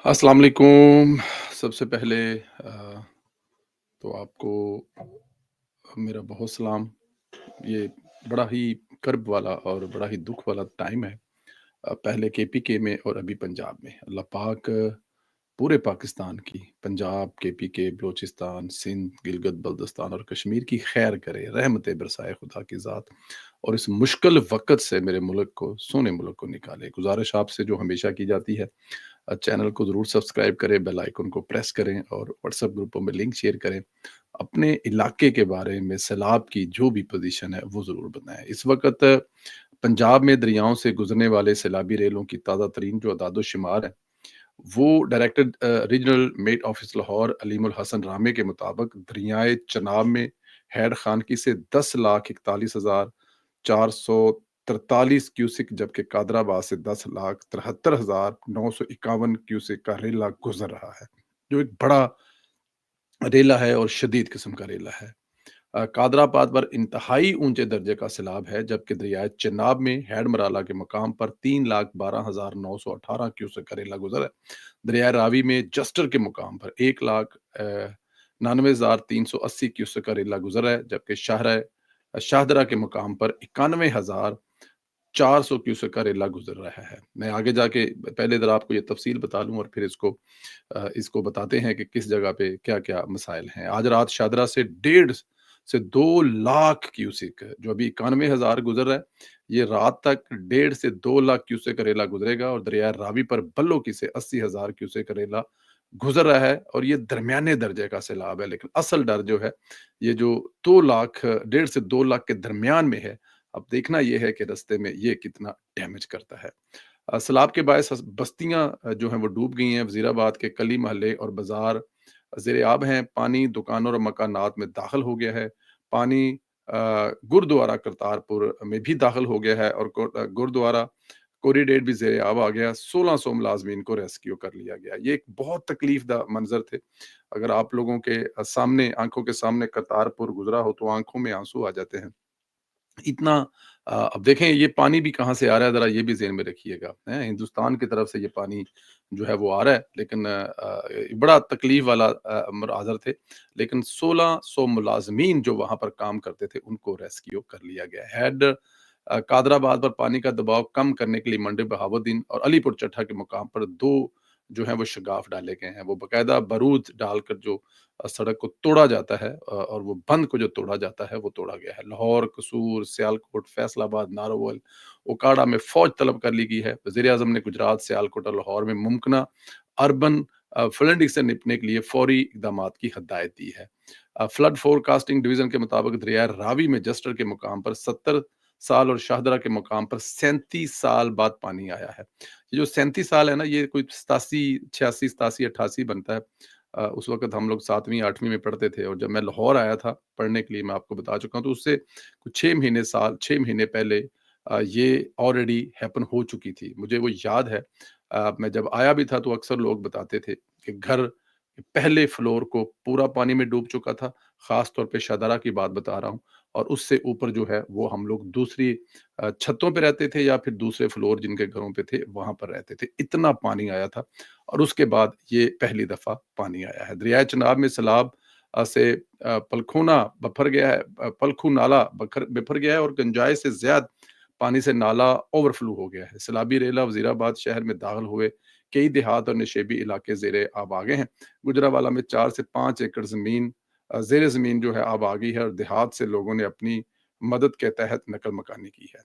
अस्सलाम वालेकुम। सबसे पहले तो आपको मेरा बहुत सलाम। ये बड़ा ही कर्ब वाला और बड़ा ही दुःख वाला टाइम है। पहले केपीके में और अभी पंजाब में। अल्लाह पाक पूरे पाकिस्तान की, पंजाब, केपीके, बलूचिस्तान, सिंध, गिलगित-बल्तिस्तान और कश्मीर की खैर करे, रहमतें बरसाए खुदा की ज़ात और इस मुश्किल वक़्त से मेरे मुल्क को, सोने मुल्क को निकाले। गुज़ारिश आपसे जो हमेशा की जाती है, चैनल को ज़रूर सब्सक्राइब करें, बेल आइकन को प्रेस करें और व्हाट्सएप ग्रुपों में लिंक शेयर करें। अपने इलाके के बारे में सैलाब की जो भी पोज़ीशन है, वो ज़रूर बताएँ। इस वक़्त पंजाब में दरियाओं से गुज़रने वाले सैलाबी रेलों की ताज़ा तरीन जो अदाद-ओ-शुमार है, वो director regional met office Lahore Aleemul Hasan Ramay के मुताबिक दरियाए चनाब में हैड खानकी से 10,41,443 क्यूसिक जबकि कादराबाद से 10,73,951 क्यूसिक का रेला गुजर रहा है, जो एक बड़ा रेला है और शदीद किस्म का रेला है। कादराबाद पर इंतहाई ऊंचे दर्जे का सैलाब है, जबकि दरियाए चनाब में हैड मराला के मकाम पर 3,12,918 क्यूसेक का रेला गुजर है। दरियाए रावी में जस्टर के मुकाम पर 1,99,380 क्यूसेक का रेला गुजर है, जबकि शाहदरा के मुकाम पर 91,400 क्यूसेक का रेला गुजर रहा है। मैं आगे जाके पहले ज़रा आपको ये तफसील बता लूँ और फिर इसको बताते हैं कि किस जगह पे क्या-क्या मसाइल हैं। आज रात शादरा से डेढ़ से 2 लाख क्यूसेक जो अभी 91,000 गुज़र रहा है, ये रात तक डेढ़ से 2 लाख क्यूसेक रेला गुज़रेगा और दरिया रावी पर बल्लोकी से 80,000 क्यूसेक रेला गुज़र रहा है और ये दरमियाने दर्जे का सैलाब है। लेकिन असल डर जो है, ये जो 2 लाख डेढ़ से 2 लाख के दरमियान में है। अब देखना ये है कि रास्ते में ये कितना डैमेज करता है। सैलाब के बायस बस्तियाँ जो हैं वो डूब गई हैं। वज़ीराबाद के कली मोहल्ले और बाज़ार ज़ेर-ए-आब हैं। पानी दुकानों और मकानात में दाखिल हो गया है। पानी गुरुद्वारा करतारपुर में भी दाखिल हो गया है और गुरुद्वारा कॉरिडोर भी ज़ेर-ए-आब आ गया। 1600 मुलाज़मीन को रेस्क्यू कर लिया गया। ये एक बहुत तकलीफ़दा मंज़र थे। अगर आप लोगों के सामने आँखों के सामने करतारपुर गुज़रा हो तो आँखों में आँसू आ जाते हैं। इतना अब देखें ये पानी भी कहाँ से आ रहा है ज़रा ये भी ज़हन में रखिएगा, हैं? हिंदुस्तान की तरफ से ये पानी जो है वो आ रहा है लेकिन बड़ा तकलीफ़ वाला मनाज़र थे। लेकिन 1600 मुलाज़मीन जो वहाँ पर काम करते थे उनको रेस्क्यू कर लिया गया। कादराबाद पर पानी का दबाव कम करने के लिए मंडी बहाउद्दीन और अलीपुर चट्टा के मुकाम पर 2 जो हैं वो शगाफ़ डाले गए हैं। वो बाकायदा बारूद डालकर जो सड़क को तोड़ा जाता है और वो बंध को जो तोड़ा जाता है वो तोड़ा गया है। लाहौर, कसूर, सियालकोट, फैसलाबाद, नारोवल, ओकाड़ा में फ़ौज तलब कर ली गई है। वज़ीर-ए-आज़म ने गुजरात, सियालकोट और लाहौर में मुमकिना अर्बन फ्लडिंग से निपटने के लिए फ़ौरी इक़दामात की हदायत दी है। फ्लड फ़ोरकास्टिंग डिवीज़न के मुताबिक दरिया रावी में जस्टर के मुकाम पर 70 साल और शाहदरा के मुकाम पर 37 साल बाद पानी आया है। ये जो 37 साल है ना, ये कोई 87, 86, 87, 88 बनता है। उस वक़्त हम लोग 7वीं 8वीं में पढ़ते थे और जब मैं लाहौर आया था पढ़ने के लिए मैं आपको बता चुका हूँ, तो उससे कुछ 6 महीने पहले ये ऑलरेडी हैपन हो चुकी थी। मुझे वो याद है। मैं जब आया भी था तो अक्सर लोग बताते थे कि घर के पहले फ्लोर को पूरा पानी में डूब चुका था। ख़ास तौर पे शाहदरा की बात बता रहा हूँ और उससे ऊपर जो है वो हम लोग दूसरी छतों पे रहते थे या फिर दूसरे फ्लोर जिनके घरों पे थे, वहाँ पर रहते थे। इतना पानी आया था और उसके बाद ये पहली दफ़ा पानी आया है। दरियाए चनाब में सैलाब से पलखूना बफर गया है पलखू नाला बखर बिफर गया है और गंजाए से ज़्यादा पानी से नाला ओवरफ्लो हो गया है। सैलाबी रेला वज़ीराबाद शहर में दाखिल हुए कई देहात और नशेबी इलाके ज़ेर-ए-आब आ गए हैं। गुजरांवाला में 4 से 5 एकड़ ज़मीन ज़ेर ज़मीन जो है अब आ गई है और देहात से लोगों ने अपनी मदद के तहत नकल मकानी की है।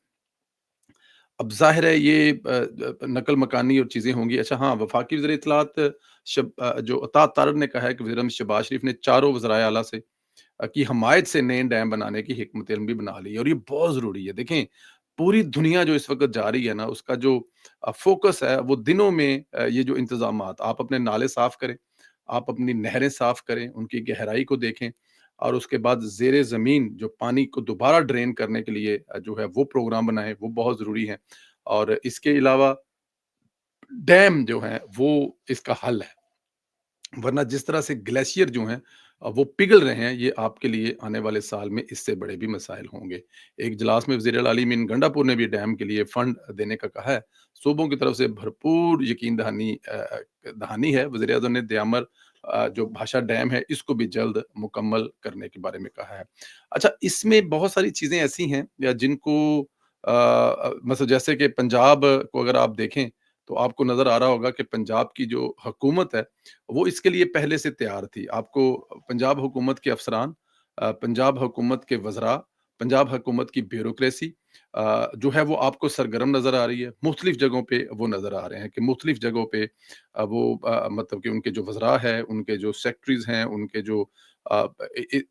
अब ज़ाहिर है ये नकल मकानी और चीज़ें होंगी। अच्छा हाँ, वफ़ाकी वज़ीर इत्तलात जो अता तारड़ ने कहा है कि वज़ीर अहमद शहबाज शरीफ ने चारों वज़राए आला से की हमायत से नए डैम बनाने की हिकमत अमली बना ली है और ये बहुत ज़रूरी है। देखें, पूरी दुनिया जो इस वक़्त जा रही है ना, उसका जो फ़ोकस है वो दिनों में ये जो इंतज़ामात आप अपने नाले साफ़ करें, आप अपनी नहरें साफ़ करें, उनकी गहराई को देखें और उसके बाद ज़ेरे ज़मीन जो पानी को दोबारा ड्रेन करने के लिए जो है वो प्रोग्राम बनाएँ, वो बहुत ज़रूरी है। और इसके अलावा डैम जो हैं वो इसका हल है। वरना जिस तरह से ग्लेशियर जो हैं वो पिघल रहे हैं, ये आपके लिए आने वाले साल में इससे बड़े भी मसाइल होंगे। एक इजलास में वज़ीर आला मीन गंडापुर ने भी डैम के लिए फंड देने का कहा है। सूबों की तरफ से भरपूर यकीन दहानी दहानी है। वज़ीर-ए-आज़म ने दयामर जो भाषा डैम है, इसको भी जल्द मुकम्मल करने के बारे में कहा है। अच्छा, इसमें बहुत सारी चीज़ें ऐसी हैं या जिनको मतलब जैसे कि पंजाब को अगर आप देखें, तो आपको नज़र आ रहा होगा कि पंजाब की जो हुकूमत है, वो इसके लिए पहले से तैयार थी। आपको पंजाब हुकूमत के अफ़सरान पंजाब हुकूमत के वज़रा, पंजाब हुकूमत की ब्यूरोक्रेसी जो है वो आपको सरगर्म नज़र आ रही है। मुख्तलिफ़ जगहों पे वो नज़र आ रहे हैं कि मुख्तलिफ़ जगहों पे वो मतलब कि उनके जो वज़रा हैं, उनके जो सेक्रेटरीज़ हैं, उनके जो अ,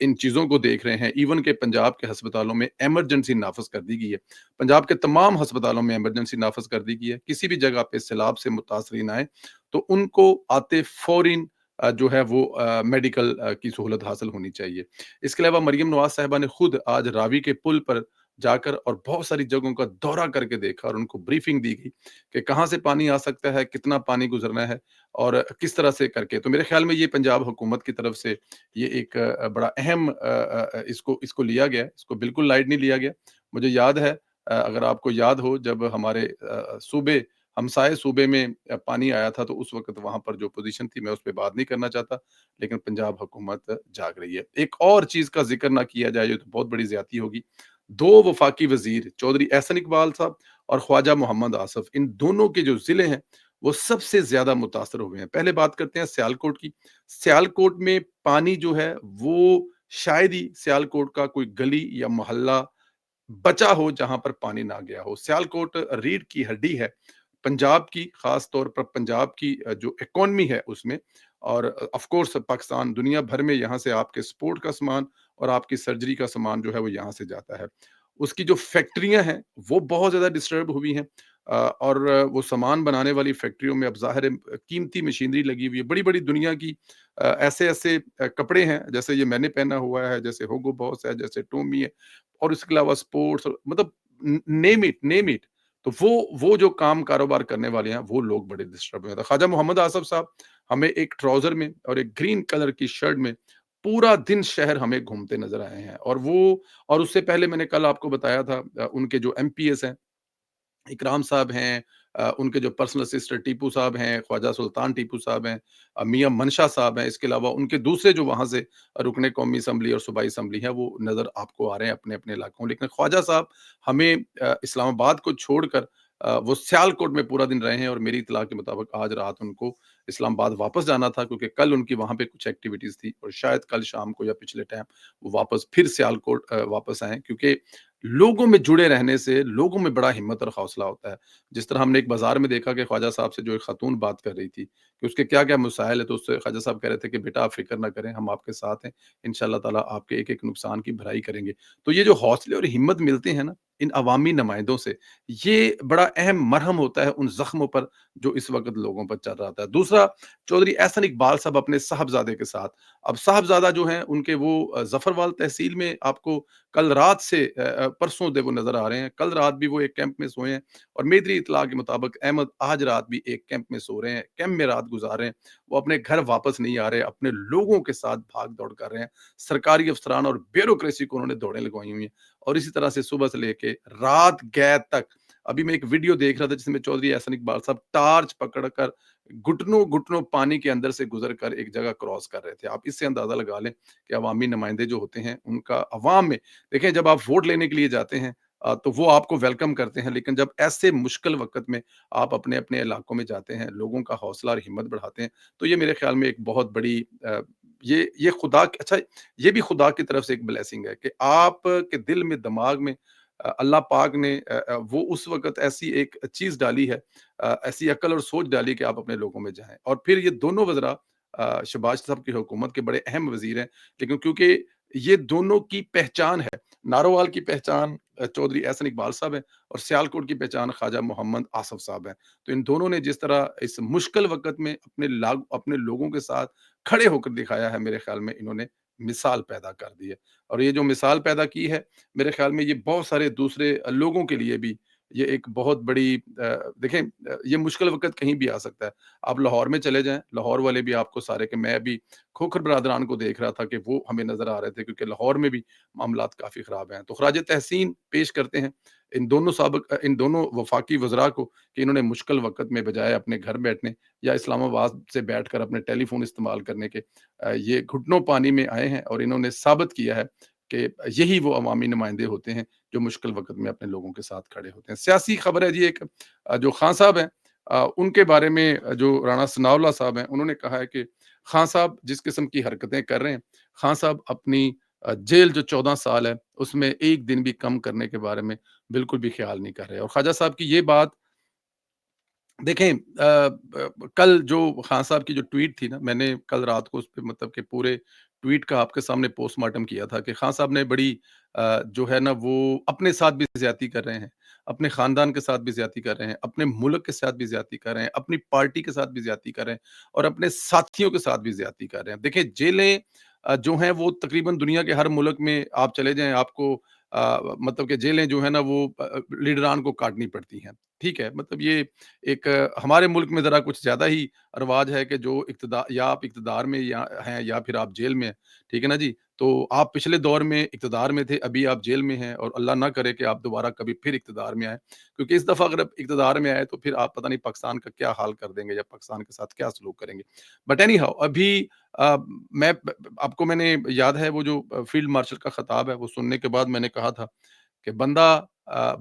इन चीज़ों को देख रहे हैं। इवन के पंजाब के अस्पतालों में इमरजेंसी नाफ़िज़ कर दी गई है। पंजाब के तमाम अस्पतालों में इमरजेंसी नाफ़िज़ कर दी गई है। किसी भी जगह पे सैलाब से मुतासरीन आएँ, तो उनको आते फ़ौरन जो है वो मेडिकल की सहूलत हासिल होनी चाहिए। इसके अलावा मरियम नवाज़ साहिबा ने खुद आज रावी के पुल पर जाकर और बहुत सारी जगहों का दौरा करके देखा और उनको ब्रीफिंग दी गई कि कहाँ से पानी आ सकता है, कितना पानी गुज़रना है और किस तरह से करके। तो मेरे ख़्याल में ये पंजाब हुकूमत की तरफ से ये एक बड़ा अहम इसको इसको लिया गया है, इसको बिल्कुल लाइट नहीं लिया गया। मुझे याद है अगर आपको याद हो जब हमारे सूबे हमसाए सूबे में पानी आया था तो उस वक़्त वहाँ पर जो पोज़ीशन थी मैं उस पे बात नहीं करना चाहता, लेकिन पंजाब हुकूमत जाग रही है। एक और चीज़ का ज़िक्र ना किया जाए ये तो बहुत बड़ी ज़्यादती होगी। 2 वफ़ाकी वज़ीर चौधरी एहसन इकबाल साहब और ख्वाजा मोहम्मद आसिफ, इन दोनों के जो ज़िले हैं, वो सबसे ज़्यादा मुतासर हुए हैं। पहले बात करते हैं सियालकोट की। सियालकोट में पानी जो है वो शायद ही सियालकोट का कोई गली या मोहल्ला बचा हो जहाँ पर पानी ना गया हो। सियालकोट रीढ़ की हड्डी है पंजाब की, ख़ास तौर पर पंजाब की जो इकोनॉमी है उसमें और ऑफ़ कोर्स पाकिस्तान दुनिया भर में यहाँ से आपके स्पोर्ट का सामान और आपकी सर्जरी का सामान जो है वो यहाँ से जाता है। उसकी जो फैक्ट्रियाँ हैं, वो बहुत ज़्यादा डिस्टर्ब हुई हैं और वो सामान बनाने वाली फैक्ट्रियों में अब ज़ाहिर है कीमती मशीनरी लगी हुई है। बड़ी-बड़ी दुनिया की ऐसे-ऐसे कपड़े हैं, जैसे ये मैंने पहना हुआ है, जैसे हुगो बॉस है, जैसे टोमी है और इसके अलावा स्पोर्ट्स मतलब नेम इट। तो वो जो काम कारोबार करने वाले हैं, वो लोग बड़े डिस्टर्ब हुए थे। ख्वाजा मोहम्मद आसिफ साहब हमें एक ट्राउज़र में और एक ग्रीन कलर की शर्ट में पूरा दिन शहर हमें घूमते नज़र आए हैं और वो और उससे पहले मैंने कल आपको बताया था उनके जो एमपीएस हैं इकराम साहब हैं उनके जो पर्सनल असिस्टेंट टीपू साहब हैं, ख्वाजा सुल्तान टीपू साहब हैं, मियां मनशा साहब हैं, इसके अलावा उनके दूसरे जो वहाँ से रुकने कौमी असम्बली और सूबाई असम्बली है, वो नज़र आपको आ रहे हैं अपने-अपने इलाकों। लेकिन ख्वाजा साहब हमें इस्लामाबाद को छोड़कर वो सियालकोट में पूरा दिन रहे हैं और मेरी इत्तला के मुताबिक आज रात उनको इस्लामाबाद वापस जाना था क्योंकि कल उनकी वहाँ पे कुछ एक्टिविटीज़ थी और शायद कल शाम को या पिछले टाइम वो वापस फिर सियालकोट वापस आएँ क्योंकि लोगों में जुड़े रहने से लोगों में बड़ा हिम्मत और हौसला होता है। जिस तरह हमने एक बाज़ार में देखा कि ख्वाजा साहब से जो एक खातून बात कर रही थी कि उसके क्या-क्या मसाइल है, तो उससे ख्वाजा साहब कह रहे थे कि बेटा आप फ़िक्र ना करें, हम आपके साथ हैं। इंशाअल्लाह ताला आपके एक-एक नुकसान की भराई करेंगे। तो ये जो हौसले और हिम्मत मिलते हैं ना, इन अवामी नुमाइंदों से, ये बड़ा अहम मरहम होता है उन ज़ख्मों पर जो इस वक़्त लोगों पर चल रहा था। दूसरा, चौधरी एहसन इकबाल साहब अपने साहबज़ादे के साथ, अब साहबज़ादा जो हैं उनके वो ज़फरवाल तहसील में आपको कल रात से परसों दे वो नज़र आ रहे हैं। कल रात भी वो एक कैंप में सोए हैं और मेरी इत्तला के मुताबिक अहमद आज रात भी एक कैंप में सो रहे हैं, कैंप में रात गुज़ार रहे हैं। वो अपने घर वापस नहीं आ रहे, अपने लोगों के साथ भाग-दौड़ कर रहे हैं। सरकारी अफ़सरान और ब्यूरोक्रेसी को उन्होंने दौड़ें लगवाई हुई हैं और इसी तरह से सुबह से लेके रात गैर तक अभी मैं एक वीडियो देख रहा था जिसमें चौधरी एहसन इकबाल साहब टार्च पकड़ कर घुटनों-घुटनों पानी के अंदर से गुज़र कर एक जगह क्रॉस कर रहे थे। आप इससे अंदाज़ा लगा लें कि अवामी नुमाइंदे जो होते हैं, उनका अवाम में देखें जब आप वोट लेने के लिए जाते हैं तो वो आपको वेलकम करते हैं, लेकिन जब ऐसे मुश्किल वक़्त में आप अपने-अपने इलाकों में जाते हैं, लोगों का हौसला और हिम्मत बढ़ाते हैं, तो ये मेरे ख़्याल में एक बहुत बड़ी ये खुदा अच्छा ये भी खुदा की तरफ से एक ब्लेसिंग है कि आपके दिल में, दिमाग में अल्लाह पाक ने वो उस वक़्त ऐसी एक चीज़ डाली है ऐसी अक्ल और सोच डाली कि आप अपने लोगों में जाएँ और फिर ये दोनों वज़रा शहबाज साहब की हुकूमत के बड़े अहम वज़ीर हैं, लेकिन क्योंकि ये दोनों की पहचान है। नारोवाल की पहचान चौधरी एहसन इकबाल साहब हैं और सियालकोट की पहचान ख्वाजा मोहम्मद आसिफ साहब हैं। तो इन दोनों ने जिस तरह इस मुश्किल वक़्त में अपने लोगों के साथ खड़े होकर दिखाया है, मेरे ख़्याल में इन्होंने मिसाल पैदा कर दी है। और ये जो मिसाल पैदा की है, मेरे ख़्याल में ये बहुत सारे दूसरे लोगों के लिए भी یہ ایک بہت بڑی دیکھیں یہ مشکل وقت کہیں بھی آ سکتا ہے۔ آپ لاہور میں چلے جائیں، لاہور والے بھی آپ کو سارے کہ میں ابھی کھوکھر برادران کو دیکھ رہا تھا کہ وہ ہمیں نظر آ رہے تھے کیونکہ لاہور میں بھی معاملات کافی خراب ہیں۔ تو خراج تحسین پیش کرتے ہیں ان دونوں وفاقی وزراء کو کہ انہوں نے مشکل وقت میں بجائے اپنے گھر بیٹھنے یا اسلام آباد سے بیٹھ کر اپنے ٹیلی فون استعمال کرنے کے یہ گھٹنوں پانی میں آئے ہیں اور انہوں نے ثابت کیا ہے کہ یہی وہ عوامی نمائندے ہوتے ہیں جو مشکل وقت میں اپنے لوگوں کے ساتھ کھڑے ہوتے ہیں۔ سیاسی خبر ہے جی ایک جو خان صاحب ہیں ان کے بارے میں جو رانا ثناء اللہ صاحب ہیں انہوں نے کہا ہے کہ خان صاحب جس قسم کی حرکتیں کر رہے ہیں، خان صاحب اپنی جیل جو 14 سال ہے اس میں ایک دن بھی کم کرنے کے بارے میں بالکل بھی خیال نہیں کر رہے، اور خواجہ صاحب کی یہ بات دیکھیں کل جو خان صاحب کی جو ٹویٹ تھی نا، میں نے کل رات کو اس پہ مطلب کہ پورے ٹویٹ کا آپ کے سامنے پوسٹ مارٹم کیا تھا کہ خان صاحب نے بڑی جو ہے نا وہ اپنے ساتھ بھی زیادتی کر رہے ہیں، اپنے خاندان کے ساتھ بھی زیادتی کر رہے ہیں، اپنے ملک کے ساتھ بھی زیادتی کر رہے ہیں، اپنی پارٹی کے ساتھ بھی زیادتی کر رہے ہیں اور اپنے ساتھیوں کے ساتھ بھی زیادتی کر رہے ہیں۔ دیکھیں جیلیں جو ہیں وہ تقریباً دنیا کے ہر ملک میں آپ چلے جائیں آپ کو مطلب کہ جیلیں جو ہیں نا وہ لیڈران کو کاٹنی پڑتی ہیں، ٹھیک ہے؟ مطلب یہ ایک ہمارے ملک میں ذرا کچھ زیادہ ہی رواج ہے کہ جو یا آپ اقتدار میں یا ہیں یا پھر آپ جیل میں ہیں، ٹھیک ہے نا جی؟ تو آپ پچھلے دور میں اقتدار میں تھے، ابھی آپ جیل میں ہیں اور اللہ نہ کرے کہ آپ دوبارہ کبھی پھر اقتدار میں آئیں، کیونکہ اس دفعہ اگر آپ اقتدار میں آئے تو پھر آپ پتہ نہیں پاکستان کا کیا حال کر دیں گے یا پاکستان کے ساتھ کیا سلوک کریں گے۔ بٹ اینی ہاؤ ابھی میں آپ کو میں نے یاد ہے وہ جو فیلڈ مارشل کا خطاب ہے وہ سننے کے بعد میں نے کہا تھا کہ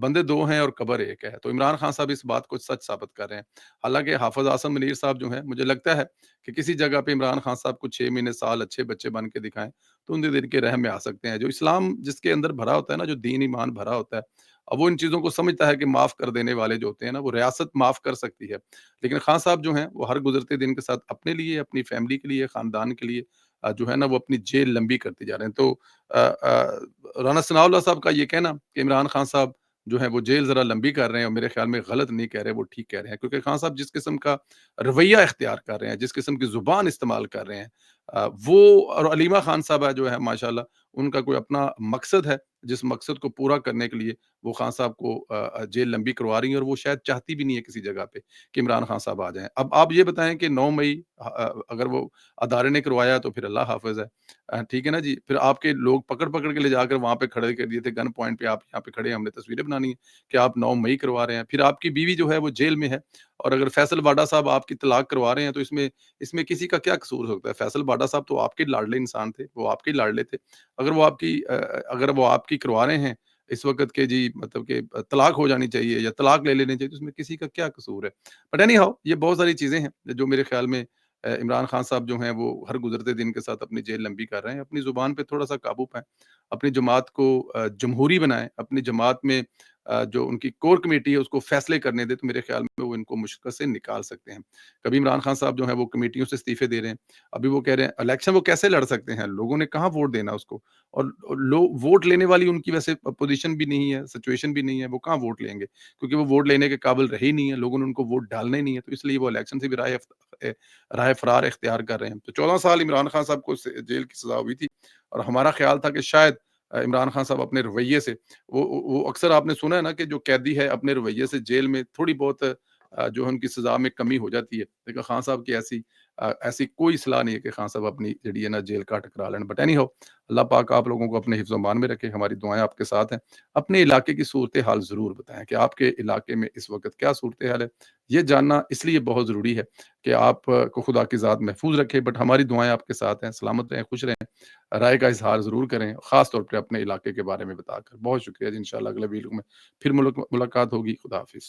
بندے دو ہیں اور قبر ایک ہے، تو عمران خان صاحب اس بات کو سچ ثابت کر رہے ہیں۔ حالانکہ حافظ اعظم منیر صاحب جو ہیں مجھے لگتا ہے کہ کسی جگہ پہ عمران خان صاحب کو 6 مہینے سال اچھے بچے بن کے دکھائیں تو ان دل کے رحم میں آ سکتے ہیں۔ جو اسلام جس کے اندر بھرا ہوتا ہے نا، جو دین ایمان بھرا ہوتا ہے، اب وہ ان چیزوں کو سمجھتا ہے کہ معاف کر دینے والے جو ہوتے ہیں نا وہ ریاست معاف کر سکتی ہے، لیکن خان صاحب جو ہیں وہ ہر گزرتے دن کے ساتھ اپنے لیے، اپنی فیملی کے لیے، خاندان کے لیے جو ہے نا وہ اپنی جیل لمبی کرتے جا رہے ہیں۔ تو رانا ثناء اللہ صاحب کا یہ کہنا کہ عمران خان صاحب جو ہے وہ جیل ذرا لمبی کر رہے ہیں اور میرے خیال میں غلط نہیں کہہ رہے، وہ ٹھیک کہہ رہے ہیں، کیونکہ خان صاحب جس قسم کا رویہ اختیار کر رہے ہیں، جس قسم کی زبان استعمال کر رہے ہیں وہ، اور علیمہ خان صاحبہ جو ہے ماشاءاللہ ان کا کوئی اپنا مقصد ہے جس مقصد کو پورا کرنے کے لیے وہ خان صاحب کو جیل لمبی کروا رہی ہیں، اور وہ شاید چاہتی بھی نہیں ہے کسی جگہ پہ کہ عمران خان صاحب آ جائیں۔ اب آپ یہ بتائیں کہ 9 مئی اگر وہ ادارے نے کروایا تو پھر اللہ حافظ ہے، ٹھیک ہے نا جی؟ پھر آپ کے لوگ پکڑ پکڑ کے لے جا کر وہاں پہ کھڑے کر دیے تھے گن پوائنٹ پہ، آپ یہاں پہ کھڑے ہیں، ہم نے تصویریں بنانی ہیں کہ آپ 9 مئی کروا رہے ہیں۔ پھر آپ کی بیوی جو ہے وہ جیل میں ہے، اور اگر فیصل واڈا صاحب آپ کی طلاق کروا رہے ہیں تو اس میں کسی کا کیا قصور ہو سکتا ہے؟ فیصل واڈا صاحب تو آپ کے لاڈلے انسان تھے، وہ آپ کے لاڈلے تھے، اگر وہ آپ کی کروا رہے ہیں اس وقت کے جی مطلب کہ طلاق ہو جانی چاہیے یا طلاق لے لینی چاہیے، تو اس میں کسی کا کیا قصور ہے؟ بٹ اینی ہاؤ یہ بہت ساری چیزیں ہیں جو میرے خیال میں عمران خان صاحب جو ہیں وہ ہر گزرتے دن کے ساتھ اپنی جیل لمبی کر رہے ہیں۔ اپنی زبان پہ تھوڑا سا قابو پائیں، اپنی جماعت کو جمہوری بنائیں، اپنی جماعت میں جو ان کی کور کمیٹی ہے اس کو فیصلے کرنے دیں، تو میرے خیال میں وہ ان کو مشکل سے نکال سکتے ہیں۔ کبھی عمران خان صاحب جو ہیں وہ کمیٹیوں سے استعفے دے رہے ہیں، ابھی وہ کہہ رہے ہیں الیکشن وہ کیسے لڑ سکتے ہیں، لوگوں نے کہاں ووٹ دینا اس کو، اور لوگ ووٹ لینے والی ان کی ویسے پوزیشن بھی نہیں ہے، سچویشن بھی نہیں ہے، وہ کہاں ووٹ لیں گے کیونکہ وہ ووٹ لینے کے قابل رہے ہی نہیں ہے، لوگوں نے ان کو ووٹ ڈالنا ہی نہیں ہے، تو اس لیے وہ الیکشن سے بھی راہ فرار اختیار کر رہے ہیں۔ تو 14 سال عمران خان صاحب کو جیل کی سزا ہوئی تھی، اور ہمارا خیال تھا کہ شاید عمران خان صاحب اپنے رویے سے وہ اکثر آپ نے سنا ہے نا کہ جو قیدی ہے اپنے رویے سے جیل میں تھوڑی بہت جو ہے ان کی سزا میں کمی ہو جاتی ہے، لیکن خان صاحب کی ایسی کوئی صلاح نہیں ہے کہ خان صاحب اپنی جڑی ہے نا جیل کا ٹکرا لین۔ بٹ اینی ہو اللہ پاک آپ لوگوں کو اپنے حفظ و امان میں رکھے، ہماری دعائیں آپ کے ساتھ ہیں۔ اپنے علاقے کی صورتحال ضرور بتائیں کہ آپ کے علاقے میں اس وقت کیا صورتحال ہے، یہ جاننا اس لیے بہت ضروری ہے کہ آپ کو خدا کی ذات محفوظ رکھے، بٹ ہماری دعائیں آپ کے ساتھ ہیں، سلامت رہیں، خوش رہیں، رائے کا اظہار ضرور کریں، خاص طور پہ اپنے علاقے کے بارے میں بتا کر۔ بہت شکریہ جی، انشاءاللہ اگلے ویڈیو میں پھر ملاقات ہوگی۔ خدا حافظ۔